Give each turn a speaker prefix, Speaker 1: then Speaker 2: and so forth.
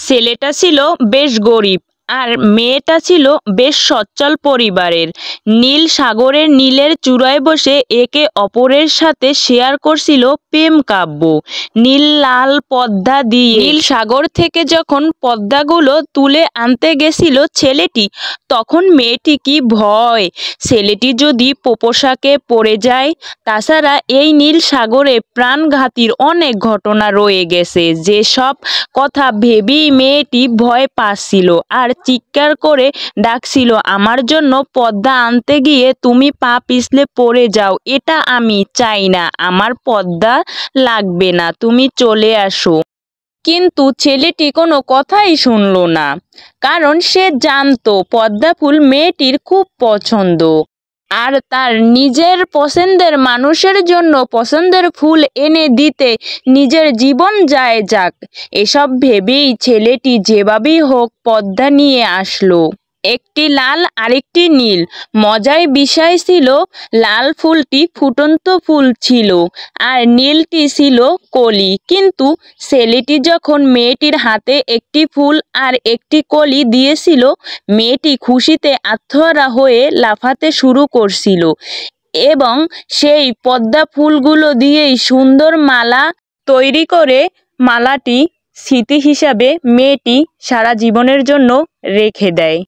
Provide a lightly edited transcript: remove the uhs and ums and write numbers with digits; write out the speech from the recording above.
Speaker 1: ছেলেটা ছিল বেশ গরিব আর মেয়েটা ছিল বেশ সচ্ছল পরিবারের। নীল সাগরের নীলের চূড়ায় বসে একে অপরের সাথে শেয়ার করছিল প্রেম কাব্য। নীল লাল পদ্মা দিয়ে নীল সাগর থেকে যখন পদ্মাগুলো তুলে আনতে গেছিল ছেলেটি, তখন মেয়েটি কি ভয়, ছেলেটি যদি পোপোসাকে পড়ে যায়। তাছাড়া এই নীল সাগরে প্রাণঘাতীর অনেক ঘটনা রয়ে গেছে, যেসব কথা ভেবেই মেয়েটি ভয় পাচ্ছিল আর চিৎকার করে ডাকছিল, আমার জন্য পদ্মা আনতে গিয়ে তুমি পা পিছলে পড়ে যাও, এটা আমি চাই না, আমার পদ্মা লাগবে না, তুমি চলে আসো। কিন্তু ছেলেটি কোনো কথাই শুনল না, কারণ সে জানতো পদ্মা ফুল মেয়েটির খুব পছন্দ আর তার নিজের পছন্দের মানুষের জন্য পছন্দের ফুল এনে দিতে নিজের জীবন যায় যাক। এসব ভেবেই ছেলেটি যেভাবেই হোক পদ্মা নিয়ে আসলো। একটি লাল আরেকটি নীল। মজার বিষয় ছিল লাল ফুলটি ফুটন্ত ফুল ছিল আর নীলটি ছিল কলি। কিন্তু ছেলেটি যখন মেয়েটির হাতে একটি ফুল আর একটি কলি দিয়েছিল, মেয়েটি খুশিতে আত্মহারা হয়ে লাফাতে শুরু করছিল এবং সেই পদ্মা ফুলগুলো দিয়েই সুন্দর মালা তৈরি করে মালাটি স্মৃতি হিসাবে মেয়েটি সারা জীবনের জন্য রেখে দেয়।